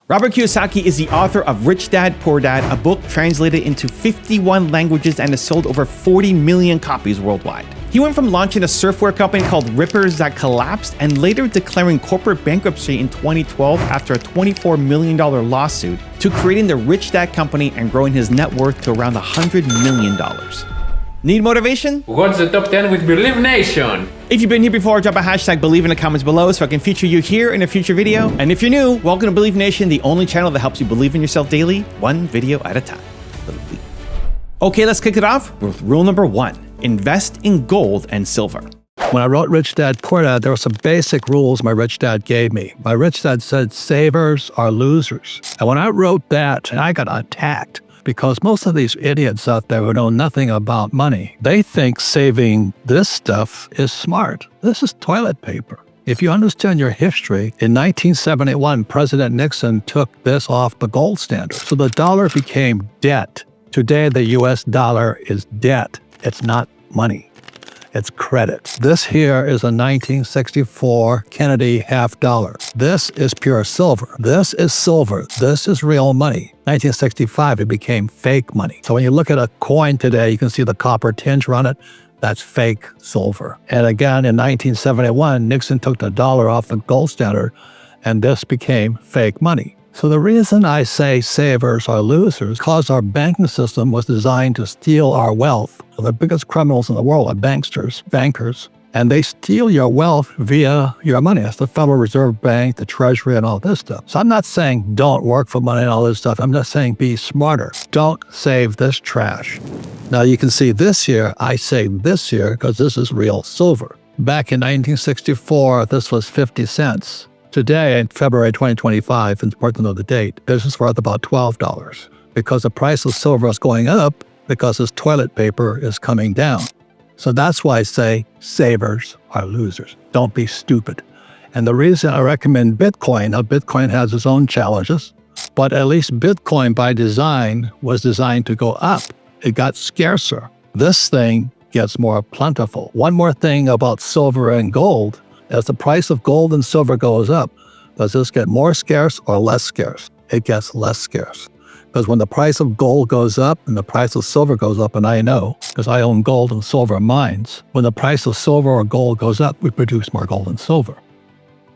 Robert Kiyosaki is the author of Rich Dad, Poor Dad, a book translated into 51 languages and has sold over 40 million copies worldwide. He went from launching a surfwear company called Rippers that collapsed and later declaring corporate bankruptcy in 2012 after a $24 million lawsuit to creating the Rich Dad company and growing his net worth to around $100 million. Need motivation? What's the top 10 with Believe Nation? If you've been here before, drop a hashtag Believe in the comments below so I can feature you here in a future video. And if you're new, welcome to Believe Nation, the only channel that helps you believe in yourself daily, one video at a time. Believe. Okay, let's kick it off with rule number 1. Invest in gold and silver. When I wrote Rich Dad, Poor Dad, there were some basic rules my rich dad gave me. My rich dad said, savers are losers. And when I wrote that, I got attacked. Because most of these idiots out there who know nothing about money, they think saving this stuff is smart. This is toilet paper. If you understand your history, in 1971, President Nixon took this off the gold standard. So the dollar became debt. Today, the US dollar is debt. It's not money. It's credit. This here is a 1964 Kennedy half dollar. This is pure silver. This is silver. This is real money. 1965, it became fake money. So when you look at a coin today, you can see the copper tinge on it. That's fake silver. And again, in 1971, Nixon took the dollar off the gold standard, and this became fake money. So the reason I say savers are losers, because our banking system was designed to steal our wealth. The biggest criminals in the world are bankers, and they steal your wealth via your money. That's the Federal Reserve Bank, the Treasury, and all this stuff. So I'm not saying don't work for money and all this stuff. I'm just saying be smarter. Don't save this trash. Now you can see this here, I say this here because this is real silver. Back in 1964, this was 50 cents. Today, in February 2025, it's important to know the date, this is worth about $12 because the price of silver is going up because this toilet paper is coming down. So that's why I say savers are losers. Don't be stupid. And the reason I recommend Bitcoin, now Bitcoin has its own challenges, but at least Bitcoin by design was designed to go up. It got scarcer. This thing gets more plentiful. One more thing about silver and gold. As the price of gold and silver goes up, does this get more scarce or less scarce? It gets less scarce. Because when the price of gold goes up and the price of silver goes up, and I know, because I own gold and silver mines, when the price of silver or gold goes up, we produce more gold and silver.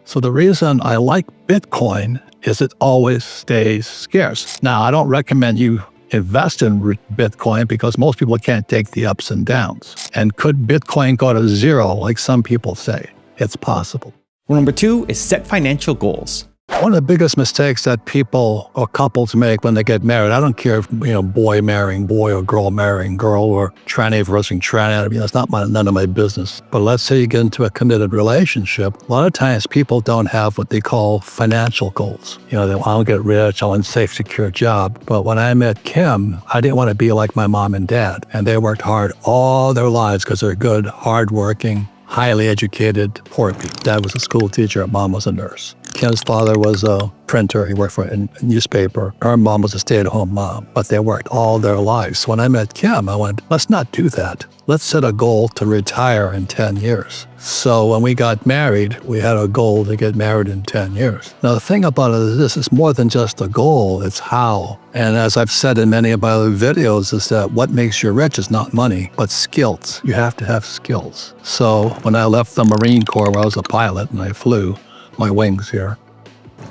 So the reason I like Bitcoin is it always stays scarce. Now, I don't recommend you invest in Bitcoin because most people can't take the ups and downs. And could Bitcoin go to zero like some people say? It's possible. Rule number 2 is set financial goals. One of the biggest mistakes that people or couples make when they get married, I don't care if, boy marrying boy or girl marrying girl or tranny versus tranny, that's not none of my business. But let's say you get into a committed relationship, a lot of times people don't have what they call financial goals. They want to get rich, I want a safe, secure job. But when I met Kim, I didn't want to be like my mom and dad. And they worked hard all their lives because they're good, hardworking, highly educated, poor people. Dad was a school teacher, mom was a nurse. Kim's father was a printer, he worked for a newspaper. Her mom was a stay-at-home mom, but they worked all their lives. When I met Kim, I went, let's not do that. Let's set a goal to retire in 10 years. So when we got married, we had a goal to get married in 10 years. Now the thing about it is this, it's more than just a goal, it's how. And as I've said in many of my other videos, is that what makes you rich is not money, but skills. You have to have skills. So when I left the Marine Corps where I was a pilot and I flew, my wings here,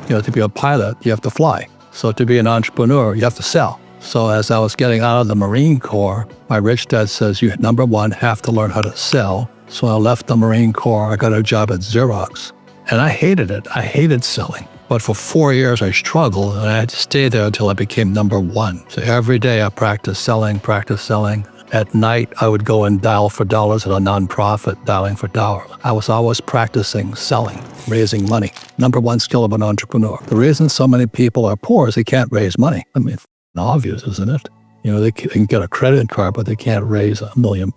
to be a pilot, you have to fly. So to be an entrepreneur, you have to sell. So as I was getting out of the Marine Corps, my rich dad says, you, number one, have to learn how to sell. So I left the Marine Corps, I got a job at Xerox, and I hated it. I hated selling. But for 4 years, I struggled, and I had to stay there until I became number one. So every day I practiced selling. At night, I would go and dial for dollars at a nonprofit, dialing for dollars. I was always practicing selling, raising money. Number one skill of an entrepreneur. The reason so many people are poor is they can't raise money. I mean, it's obvious, isn't it? They can get a credit card, but they can't raise $1 million.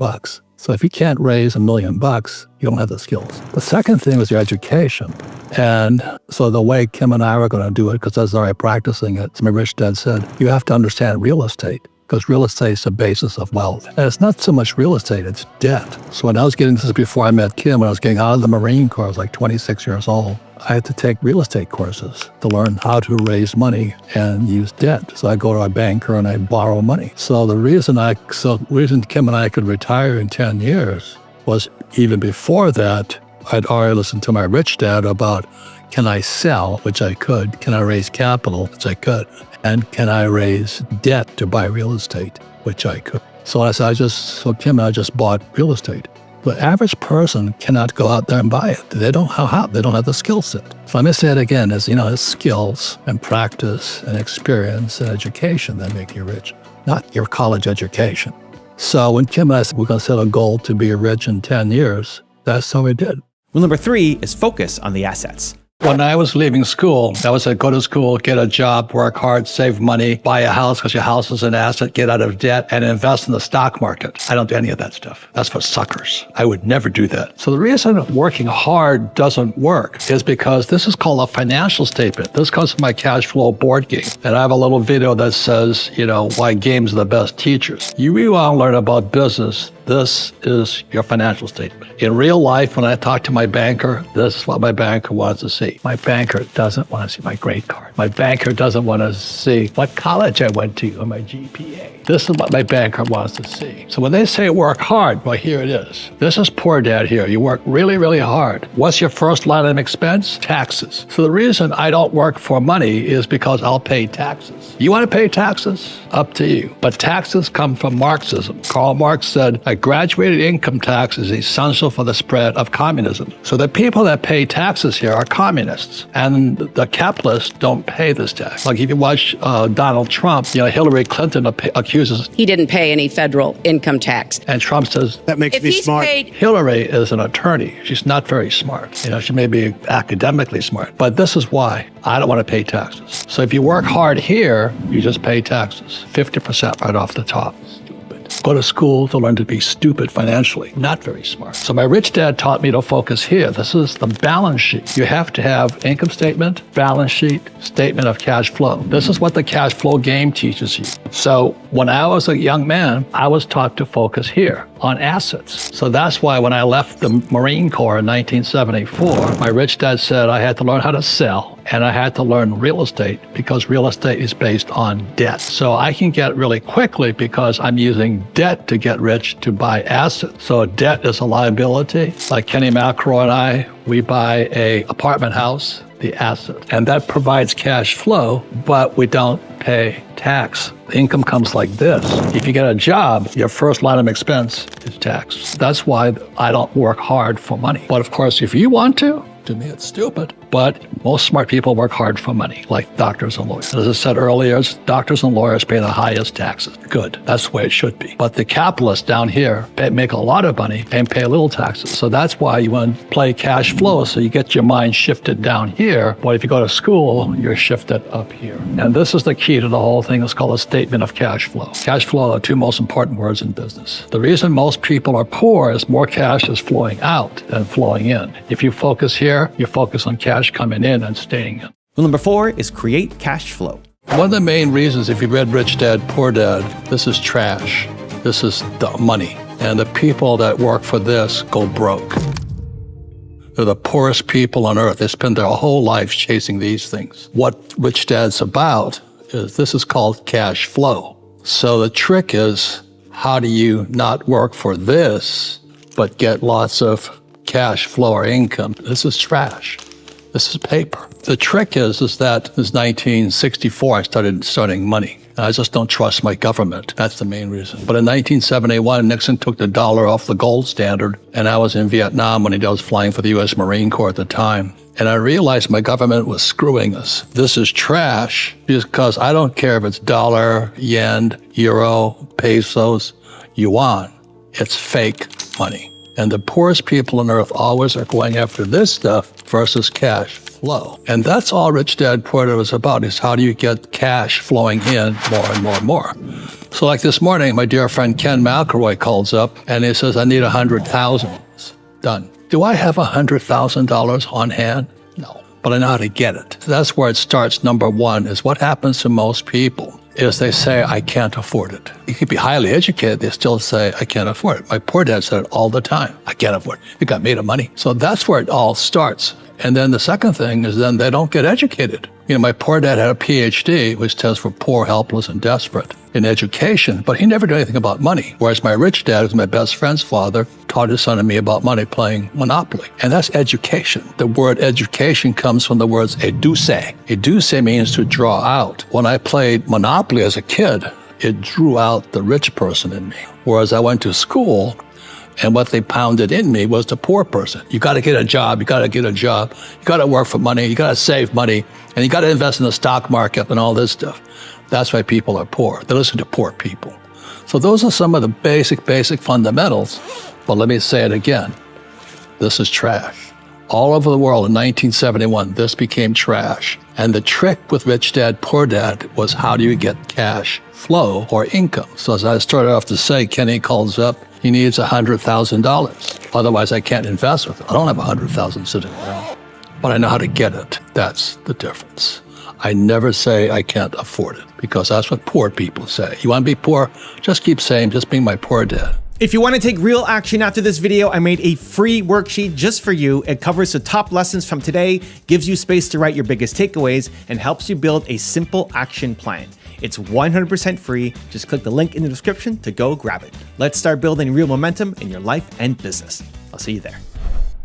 So if you can't raise $1 million, you don't have the skills. The second thing is your education. And so the way Kim and I are going to do it, because I was already practicing it, as my rich dad said, you have to understand real estate. because real estate is the basis of wealth. And it's not so much real estate, it's debt. So when I was getting this before I met Kim, when I was getting out of the Marine Corps, I was like 26 years old. I had to take real estate courses to learn how to raise money and use debt. So I go to a banker and I borrow money. So the reason Kim and I could retire in 10 years was even before that, I'd already listened to my rich dad about, can I sell, which I could? Can I raise capital, which I could? And can I raise debt to buy real estate, which I could? So Kim and I just bought real estate. The average person cannot go out there and buy it. They don't have the skill set. So let me say it again, it's skills and practice and experience and education that make you rich, not your college education. So when Kim and I said we're going to set a goal to be rich in 10 years, that's how we did. Rule number 3 is focus on the assets. When I was leaving school, I was go to school, get a job, work hard, save money, buy a house because your house is an asset, get out of debt, and invest in the stock market. I don't do any of that stuff. That's for suckers. I would never do that. So the reason working hard doesn't work is because this is called a financial statement. This comes from my cash flow board game. And I have a little video that says, why games are the best teachers. You really want to learn about business, this is your financial statement. In real life, when I talk to my banker, this is what my banker wants to see. My banker doesn't want to see my grade card. My banker doesn't want to see what college I went to or my GPA. This is what my banker wants to see. So when they say work hard, well, here it is. This is poor dad here. You work really, really hard. What's your first line of expense? Taxes. So the reason I don't work for money is because I'll pay taxes. You want to pay taxes? Up to you. But taxes come from Marxism. Karl Marx said, a graduated income tax is essential for the spread of communism. So the people that pay taxes here are communists, and the capitalists don't pay this tax. Like if you watch Donald Trump, Hillary Clinton accuses he didn't pay any federal income tax. And Trump says, that makes me smart. Hillary is an attorney. She's not very smart. She may be academically smart, but this is why I don't want to pay taxes. So if you work hard here, you just pay taxes, 50% right off the top. Go to school to learn to be stupid financially, not very smart. So my rich dad taught me to focus here. This is the balance sheet. You have to have income statement, balance sheet, statement of cash flow. This is what the cash flow game teaches you. So when I was a young man, I was taught to focus here on assets. So that's why when I left the Marine Corps in 1974, my rich dad said I had to learn how to sell and I had to learn real estate because real estate is based on debt. So I can get really quickly because I'm using debt to get rich to buy assets. So debt is a liability. Like Kenny McElroy and I, we buy a apartment house, the asset, and that provides cash flow, but we don't pay tax. The income comes like this. If you get a job, your first line of expense is tax. That's why I don't work hard for money. But of course, if you want to me, it's stupid. But most smart people work hard for money, like doctors and lawyers. As I said earlier, doctors and lawyers pay the highest taxes. Good. That's the way it should be. But the capitalists down here make a lot of money and pay little taxes. So that's why you want to play cash flow, so you get your mind shifted down here. But if you go to school, you're shifted up here. And this is the key to the whole thing. It's called a statement of cash flow. Cash flow are the two most important words in business. The reason most people are poor is more cash is flowing out than flowing in. If you focus here, you focus on cash coming in and staying in. Rule number 4 is create cash flow. One of the main reasons, if you read Rich Dad, Poor Dad, this is trash. This is the money. And the people that work for this go broke. They're the poorest people on earth. They spend their whole life chasing these things. What Rich Dad's about is this is called cash flow. So the trick is, how do you not work for this, but get lots of cash flow or income? This is trash. This is paper. The trick is that since 1964, I started studying money. And I just don't trust my government. That's the main reason. But in 1971, Nixon took the dollar off the gold standard, and I was in Vietnam when I was flying for the U.S. Marine Corps at the time. And I realized my government was screwing us. This is trash because I don't care if it's dollar, yen, euro, pesos, yuan. It's fake money. And the poorest people on earth always are going after this stuff versus cash flow. And that's all Rich Dad Poor Dad was about, is how do you get cash flowing in more and more and more. So like this morning, my dear friend Ken McElroy calls up and he says, I need $100,000. Done. Do I have $100,000 on hand? No. But I know how to get it. So that's where it starts. Number one is what happens to most people is they say, I can't afford it. You could be highly educated, they still say, I can't afford it. My poor dad said it all the time, I can't afford it. It got made of money. So that's where it all starts. And then the second thing is then they don't get educated. You know, my poor dad had a PhD, which stands for poor, helpless, and desperate in education, but he never did anything about money. Whereas my rich dad, who's my best friend's father, taught his son and me about money playing Monopoly. And that's education. The word education comes from the words educe. Educe means to draw out. When I played Monopoly as a kid, it drew out the rich person in me. Whereas I went to school, and what they pounded in me was the poor person. You got to get a job. You got to get a job. You got to work for money. You got to save money. And you got to invest in the stock market and all this stuff. That's why people are poor. They listen to poor people. So those are some of the basic fundamentals. But let me say it again. This is trash. All over the world in 1971, this became trash. And the trick with Rich Dad, Poor Dad was how do you get cash flow or income? So as I started off to say, Kenny calls up, he needs $100,000. Otherwise, I can't invest with it. I don't have $100,000 sitting around, but I know how to get it. That's the difference. I never say I can't afford it because that's what poor people say. You want to be poor? Just keep saying, just be my poor dad. If you want to take real action after this video, I made a free worksheet just for you. It covers the top lessons from today, gives you space to write your biggest takeaways, and helps you build a simple action plan. It's 100% free. Just click the link in the description to go grab it. Let's start building real momentum in your life and business. I'll see you there.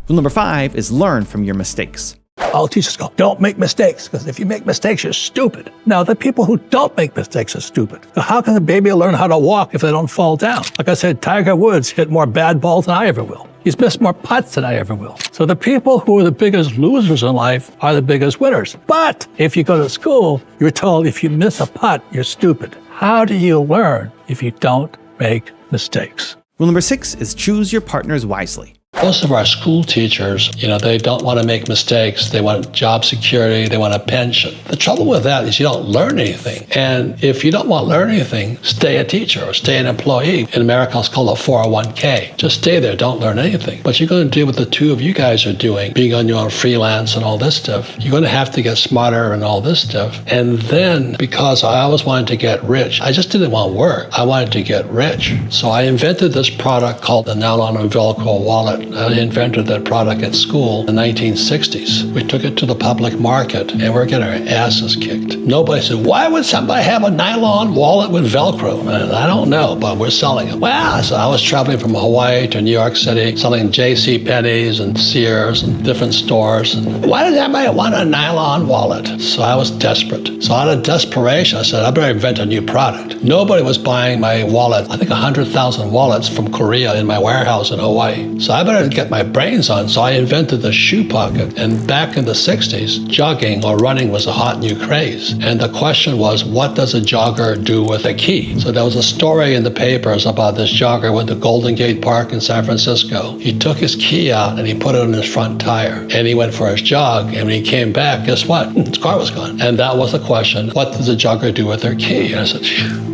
Rule number 5 is learn from your mistakes. All teachers go, don't make mistakes, because if you make mistakes, you're stupid. Now, the people who don't make mistakes are stupid. So how can a baby learn how to walk if they don't fall down? Like I said, Tiger Woods hit more bad balls than I ever will. He's missed more putts than I ever will. So the people who are the biggest losers in life are the biggest winners. But if you go to school, you're told if you miss a putt, you're stupid. How do you learn if you don't make mistakes? Rule number 6 is choose your partners wisely. Most of our school teachers, they don't want to make mistakes. They want job security. They want a pension. The trouble with that is you don't learn anything. And if you don't want to learn anything, stay a teacher or stay an employee. In America, it's called a 401k. Just stay there. Don't learn anything. But you're going to do what the two of you guys are doing, being on your own freelance and all this stuff. You're going to have to get smarter and all this stuff. And then, because I always wanted to get rich, I just didn't want to work. I wanted to get rich. So I invented this product called the nylon and Velcro wallet. I invented that product at school in the 1960s. We took it to the public market and we're getting our asses kicked. Nobody said, why would somebody have a nylon wallet with Velcro? And I don't know, but we're selling it. Well, so I was traveling from Hawaii to New York City, selling J.C. Penney's and Sears and different stores. And why does everybody want a nylon wallet? So I was desperate. So out of desperation, I said, I better invent a new product. Nobody was buying my wallet. I think 100,000 wallets from Korea in my warehouse in Hawaii. So I better get my brains on. So I invented the shoe pocket. And back in the 60s, jogging or running was a hot new craze. And the question was, what does a jogger do with a key? So there was a story in the papers about this jogger went to Golden Gate Park in San Francisco. He took his key out and he put it on his front tire. And he went for his jog. And when he came back, guess what? His car was gone. And that was the question, what does a jogger do with their key? And I said, phew.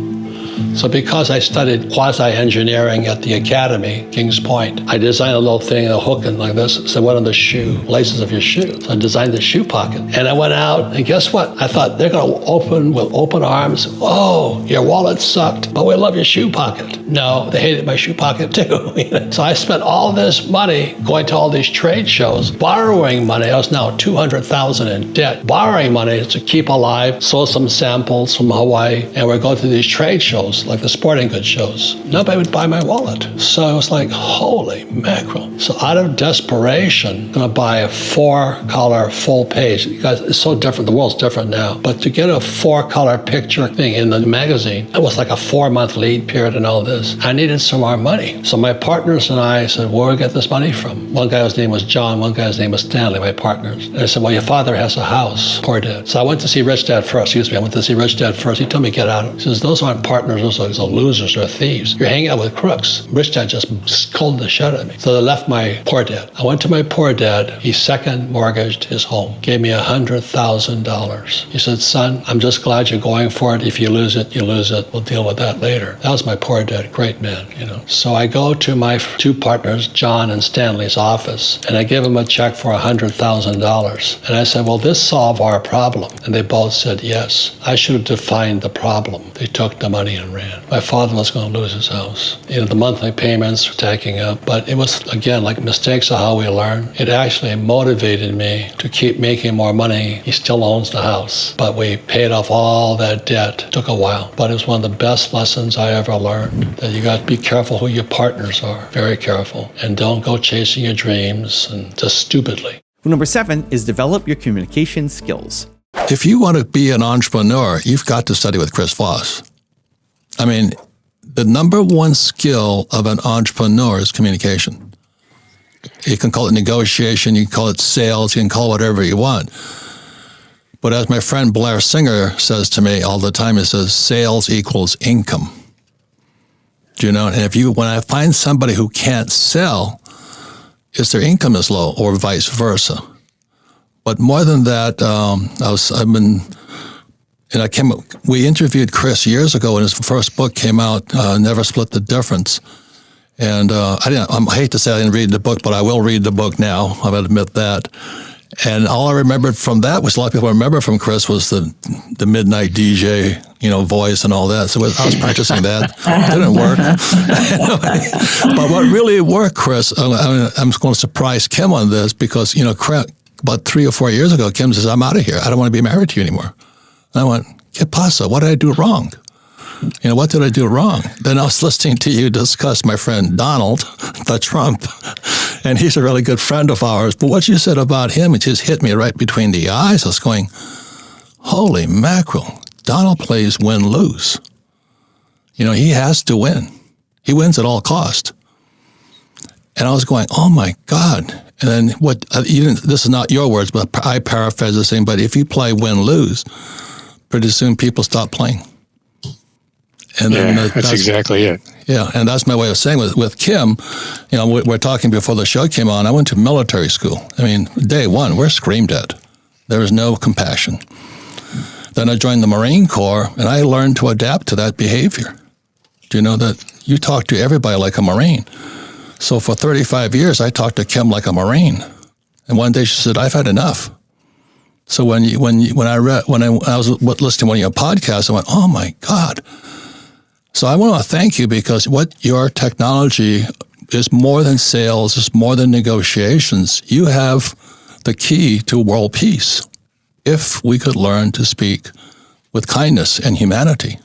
So because I studied quasi-engineering at the academy, Kings Point, I designed a little thing, a hook and like this, so went on the shoe, laces of your shoe. So I designed the shoe pocket. And I went out, and guess what? I thought they're going to open with open arms. Oh, your wallet sucked, but we love your shoe pocket. No, they hated my shoe pocket too. So I spent all this money going to all these trade shows, borrowing money. I was now $200,000 in debt, borrowing money to keep alive, sold some samples from Hawaii, and we're going to these trade shows, like the sporting goods shows. Nobody would buy my wallet. So I was like, holy mackerel. So out of desperation, I'm going to buy a 4-color full page. You guys, it's so different. The world's different now. But to get a 4-color picture thing in the magazine, it was like a 4-month lead period and all this. I needed some more money. So my partners and I said, where do we get this money from? One guy's name was John. One guy's name was Stanley, my partners. And I said, well, your father has a house. Poor dad. So I went to see Rich Dad first. I went to see Rich Dad first. He told me, get out. He says, those aren't partners partners are losers or thieves. You're hanging out with crooks. Rich Dad just scolded the shit out of me. So I left my poor dad. I went to my poor dad. He second mortgaged his home, gave me $100,000. He said, son, I'm just glad you're going for it. If you lose it, you lose it. We'll deal with that later. That was my poor dad. Great man, you know. So I go to my two partners, John and Stanley's office, and I give them a check for $100,000. And I said, will this solve our problem? And they both said yes. I should have defined the problem. They took the money and ran. My father was going to lose his house. You know, the monthly payments were stacking up. But it was, again, like mistakes are how we learn. It actually motivated me to keep making more money. He still owns the house. But we paid off all that debt. It took a while. But it was one of the best lessons I ever learned. That you got to be careful who your partners are. Very careful. And don't go chasing your dreams and just stupidly. Rule number 7 is develop your communication skills. If you want to be an entrepreneur, you've got to study with Chris Voss. I mean, the number one skill of an entrepreneur is communication. You can call it negotiation, you can call it sales, you can call it whatever you want. But as my friend Blair Singer says to me all the time, he says, sales equals income. Do you know? And when I find somebody who can't sell, it's their income is low, or vice versa. But more than that, we interviewed Chris years ago when his first book came out, Never Split the Difference. And I hate to say I didn't read the book, but I will read the book now. I will admit that. And all I remembered from that, which a lot of people remember from Chris, was the midnight DJ, voice and all that. So I was practicing that. It didn't work. But what really worked, Chris, I'm going to surprise Kim on this because, about 3 or 4 years ago, Kim says, I'm out of here. I don't want to be married to you anymore. And I went, ¿Qué pasa? What did I do wrong? What did I do wrong? Then I was listening to you discuss my friend Donald, the Trump, and he's a really good friend of ours. But what you said about him, it just hit me right between the eyes. I was going, holy mackerel, Donald plays win-lose. He has to win. He wins at all cost. And I was going, oh my God. And then this is not your words, but I paraphrase the same, but if you play win-lose, pretty soon people stop playing. And then that's exactly it. Yeah, and that's my way of saying with Kim, we're talking before the show came on, I went to military school. I mean, day one, we're screamed at. There was no compassion. Then I joined the Marine Corps, and I learned to adapt to that behavior. Do you know that you talk to everybody like a Marine? So for 35 years, I talked to Kim like a Marine. And one day she said, I've had enough. So when I was listening to one of your podcasts, I went, oh my God. So I want to thank you because what your technology is more than sales, it's more than negotiations. You have the key to world peace. If we could learn to speak with kindness and humanity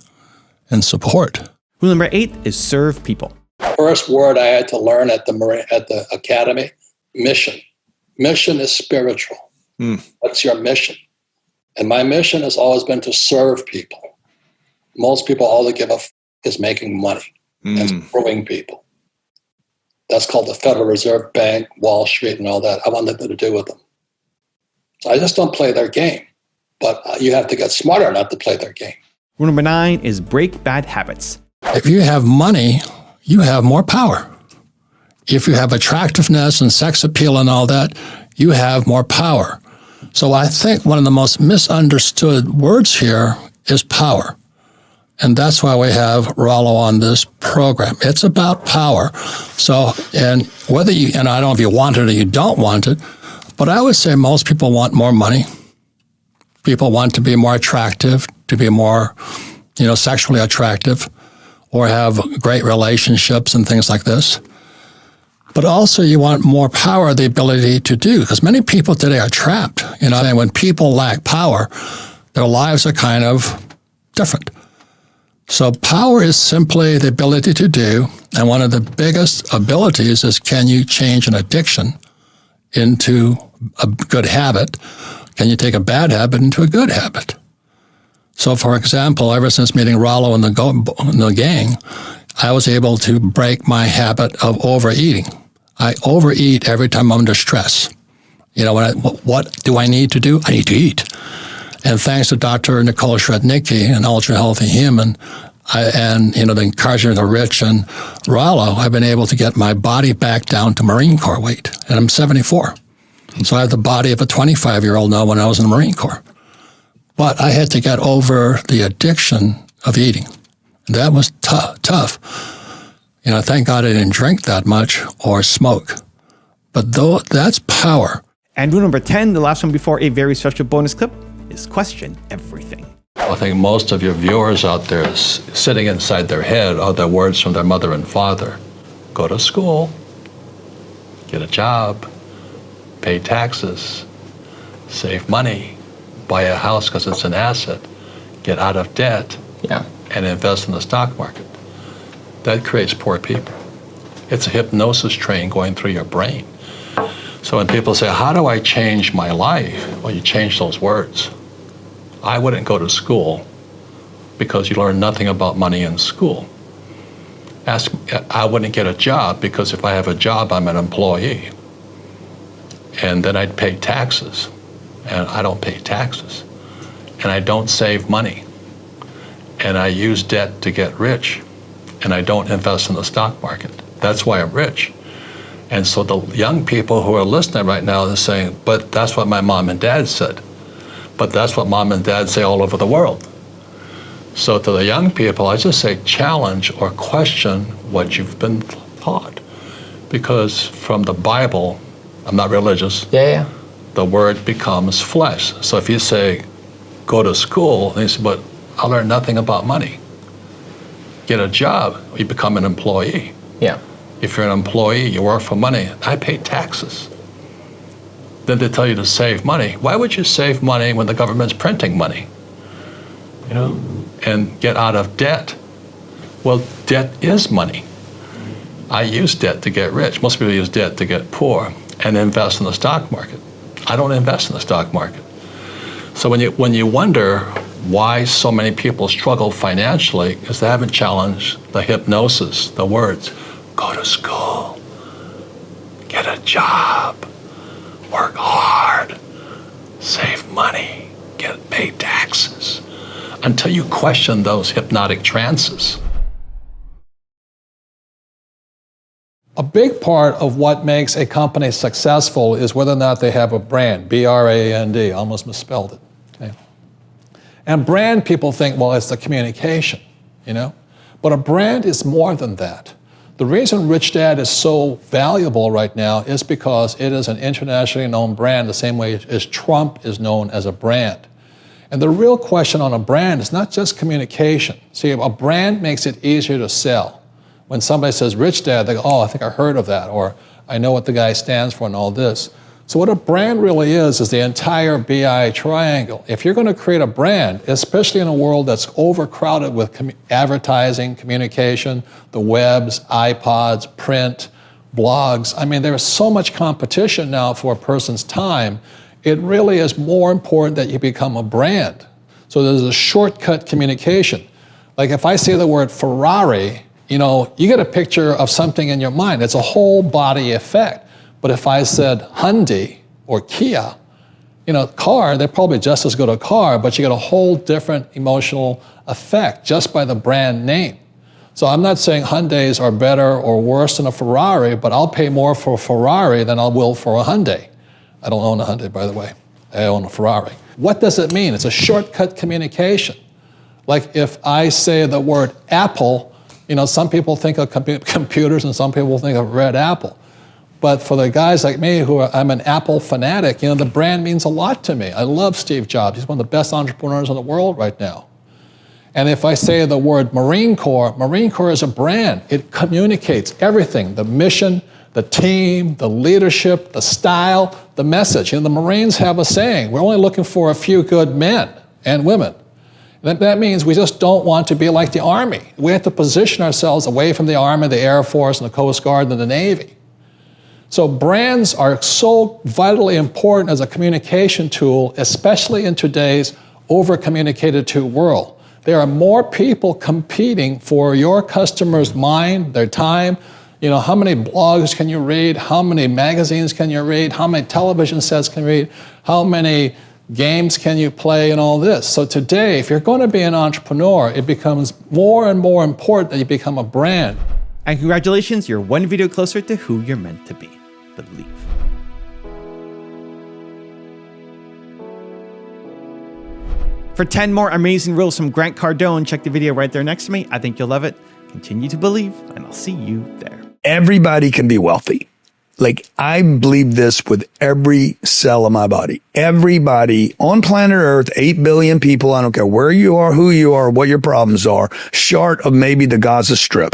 and support. Rule number 8 is serve people. First word I had to learn at the academy, mission. Mission is spiritual. What's your mission? And my mission has always been to serve people. Most people, all they give a is making money and screwing people. That's called the Federal Reserve Bank, Wall Street, and all that. I want nothing to do with them. So I just don't play their game. But you have to get smarter not to play their game. Rule number 9 is break bad habits. If you have money, you have more power. If you have attractiveness and sex appeal and all that, you have more power. So I think one of the most misunderstood words here is power. And that's why we have Rollo on this program. It's about power. So, and whether you, and I don't know if you want it or you don't want it, but I would say most people want more money. People want to be more attractive, to be more, sexually attractive, or have great relationships and things like this. But also you want more power, the ability to do, because many people today are trapped. And when people lack power, their lives are kind of different. So power is simply the ability to do, and one of the biggest abilities is can you change an addiction into a good habit? Can you take a bad habit into a good habit? So for example, ever since meeting Rollo and the gang, I was able to break my habit of overeating. I overeat every time I'm under stress. What do I need to do? I need to eat. And thanks to Dr. Nicole Srednicki, an ultra-healthy human, The encouragement of Rich and Rollo, I've been able to get my body back down to Marine Corps weight, and I'm 74. So I have the body of a 25-year-old now when I was in the Marine Corps. But I had to get over the addiction of eating. And that was tough. Thank God I didn't drink that much or smoke. But that's power. And rule number 10, the last one before a very special bonus clip, is question everything. I think most of your viewers out there is sitting inside their head are the words from their mother and father. Go to school, get a job, pay taxes, save money, buy a house because it's an asset, get out of debt, and invest in the stock market. That creates poor people. It's a hypnosis train going through your brain. So when people say, how do I change my life? Well, you change those words. I wouldn't go to school because you learn nothing about money in school. I wouldn't get a job because if I have a job, I'm an employee. And then I'd pay taxes. And I don't pay taxes. And I don't save money. And I use debt to get rich. And I don't invest in the stock market. That's why I'm rich. And so the young people who are listening right now are saying, but that's what my mom and dad said. But that's what mom and dad say all over the world. So to the young people, I just say challenge or question what you've been taught. Because from the Bible, I'm not religious, the word becomes flesh. So if you say, go to school, they say, but I learned nothing about money. Get a job, you become an employee. If you're an employee, you work for money. I pay taxes. Then they tell you to save money. Why would you save money when the government's printing money? And get out of debt. Well, debt is money. I use debt to get rich. Most people use debt to get poor and invest in the stock market. I don't invest in the stock market. So when you wonder why so many people struggle financially, is they haven't challenged the hypnosis, the words. Go to school, get a job, work hard, save money, pay taxes, until you question those hypnotic trances. A big part of what makes a company successful is whether or not they have a brand, B-R-A-N-D, almost misspelled it. Okay? And brand, people think, well, it's the communication, But a brand is more than that. The reason Rich Dad is so valuable right now is because it is an internationally known brand the same way as Trump is known as a brand. And the real question on a brand is not just communication. See, a brand makes it easier to sell. When somebody says Rich Dad, they go, oh, I think I heard of that, or I know what the guy stands for and all this. So what a brand really is the entire BI triangle. If you're going to create a brand, especially in a world that's overcrowded with advertising, communication, the webs, iPods, print, blogs, there's so much competition now for a person's time, it really is more important that you become a brand. So there's a shortcut communication. Like if I say the word Ferrari, you get a picture of something in your mind. It's a whole body effect. But if I said Hyundai or Kia, car, they're probably just as good a car, but you get a whole different emotional effect just by the brand name. So I'm not saying Hyundais are better or worse than a Ferrari, but I'll pay more for a Ferrari than I will for a Hyundai. I don't own a Hyundai, by the way. I own a Ferrari. What does it mean? It's a shortcut communication. Like if I say the word Apple, some people think of computers and some people think of red apple. But for the guys like me I'm an Apple fanatic, the brand means a lot to me. I love Steve Jobs. He's one of the best entrepreneurs in the world right now. And if I say the word Marine Corps is a brand. It communicates everything, the mission, the team, the leadership, the style, the message. The Marines have a saying, we're only looking for a few good men and women. That means we just don't want to be like the Army. We have to position ourselves away from the Army, the Air Force, and the Coast Guard, and the Navy. So brands are so vitally important as a communication tool, especially in today's over-communicated to world. There are more people competing for your customer's mind, their time. How many blogs can you read? How many magazines can you read? How many television sets can you read? How many games can you play, and all this. So today, if you're going to be an entrepreneur, it becomes more and more important that you become a brand. And congratulations, you're one video closer to who you're meant to be. Believe. For 10 more amazing rules from Grant Cardone, check the video right there next to me. I think you'll love it. Continue to believe, and I'll see you there. Everybody can be wealthy. Like, I believe this with every cell of my body. Everybody on planet Earth, 8 billion people, I don't care where you are, who you are, what your problems are, short of maybe the Gaza Strip.